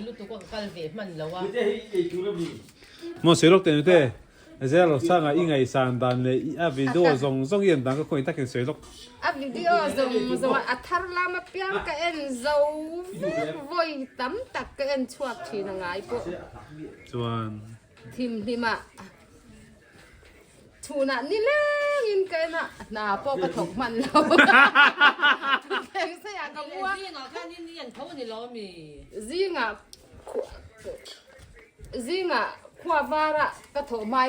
lutuk kalve man lawa mo serok ten te giờ lột sang à ngày sang đàn này video dùng hiện đang có khối tắc cái sợi lọc video dùng thar làm piang cái en dầu voi tắm tắc cái en chuột thì là ngay bộ chuan thì mà chú nạn đi lên in cái nà bộ cái thục man lâu cái sẽ ăn cái mua riêng à cáiนี่ยังเขานี่ล้อมี riêng à khoa vara cái thổ mai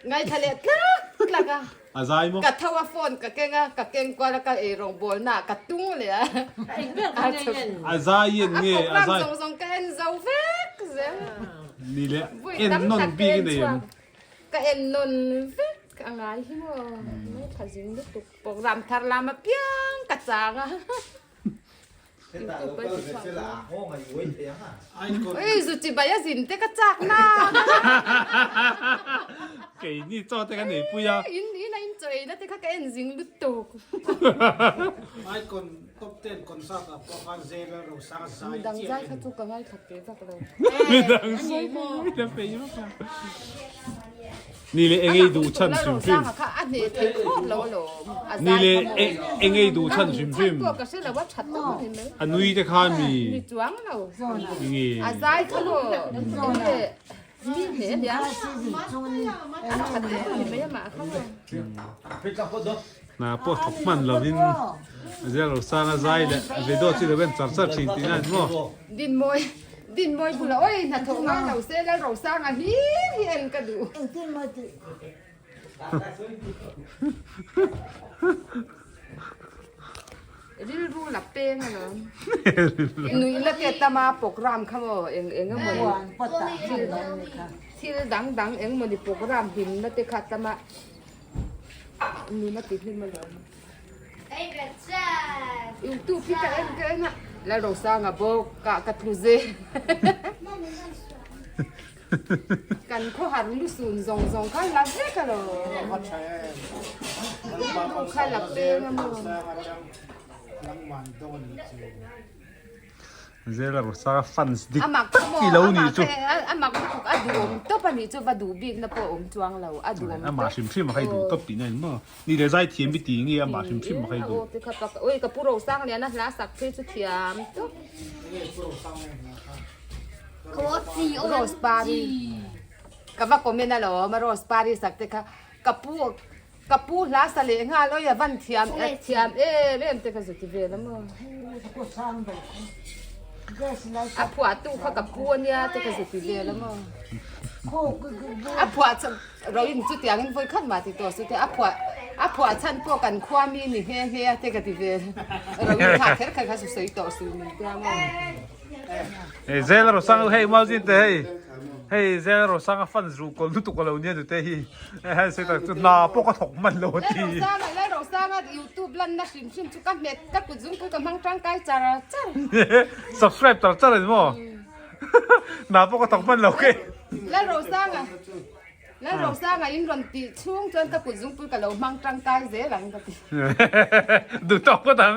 ngay thale là cái dai mo cái thao phone cái keng qua là cái rong bol na cái tungเลยàไอ้เรื่องอะไรเนี่ย dai yên nghe dai rong cái en dầu vétนี่แหละเอ็นนนปีกันเอง cái en non vét cái ngay hi moไม่ทันจริงลูกตุกโปรแกรมทารลามาเปียงกระจางอ่ะเอ้ยสุจิบายสินเตกระจากหน้า给你做这个你不要อินนั่นใจนะเตกแกนจิงลูกตุกไอ้คนท็อป10คนสักพวกเขาเซลล์เราสักสายดังใจเขาทุกข์ง่ายขัดเกจักเลยไม่ดังสิไม่ดังไปยุ่งนี่เลยเอ็งไอ้ดูชั้นชิมฟิมนี่เลยเอ็งไอ้ดูชั้นชิมฟิมอันนู้นจะข้ามีนี่อาใจเขาโลนี่เห็นยังขัดเกไม่ยมาเขาน่าปวดทุกมันเราวินเดี๋ยวเราสร้างอะไรเลยเวดที่เราเป็นจับสัตว์สิ่งที่นั่นมั้งดินมวยพูดแล้วโอ้ยถ้าถงงานเราเสร็จแล้วเราสร้างอะไรเห็นก็ดูริลรู้หลับเป้งเหรอหนุ่ยแล้วแกตามาโปรแกรมเขาเองก็เหมือนที่ดังเองเหมือนโปรแกรมหินแล้วแต่ขัดตามานี่มาติดนี่มาเลยอยู่ตู้พี่กันน่ะแล้วเราสร้างอ่ะบอกกับทุเรศกันเขาหันลูกศูนย์ซองกันลับเล็กกันเหรอใครลับเป้งอ่ะมั้งเดี๋ยวเราสร้างฟันสติ๊กที่เรานี่จุ๊อามาถูกอดูมตัวปนี้จุ๊บดูบิ๊กนะพออมจวงเราอดูมอามาชิมฟิมมาให้ดูตัวปีนั่นมั้งนี่เดี๋ยวใจเทียมไปตีงี้อามาชิมฟิมมาให้ดูโอ้ยกับผู้เราสร้างเนี่ยนะลาสักเพื่อจะเทียมตุ๊กโคตรซีโรสปารีกับว่าคอมเมนต์นะหรอมาโรสปารีสักแต่ค่ะกับผู้ลาสเลงาแล้วอย่าวันเทียมเล่มแต่ก็สุดที่เวลแล้วมั้งอาผัวตู้เขากับผู้เนี่ยแต่ก็สุดที่เวลแล้วมั้งอาผัวเราอินจุดอย่างนี้ไว้ขั้นมาติดตัวสุดที่อาผัวฉันพวกกันความมีนี่เฮียแต่ก็ที่เวลเราอินขาดแค่ใครสุดสุดต่อสู้นี่ได้มั้งเจ้าเราสั่งให้มาจินเตยเฮ้ยเจ้าเราสั่งฟันรูคนลุตุกเราเนี่ยดูเตยเฮ้ยเสร็จแล้วน่าพวกก็ถกมันโลดีแล้วเราสร้างยูทูบลันนะชิมชุกันเน็ตก็กุศลก็กำลังร่างกายจ้าsubscribe ต่อจ้าเลยมั้งน่าพวกก็ถกมันโลดีแล้วเราสร้างอินรันตีช่วงจนตะกุศลก็เรามั่งร่างกายเสียหลังก็ตีดูต่อก็ตั้ง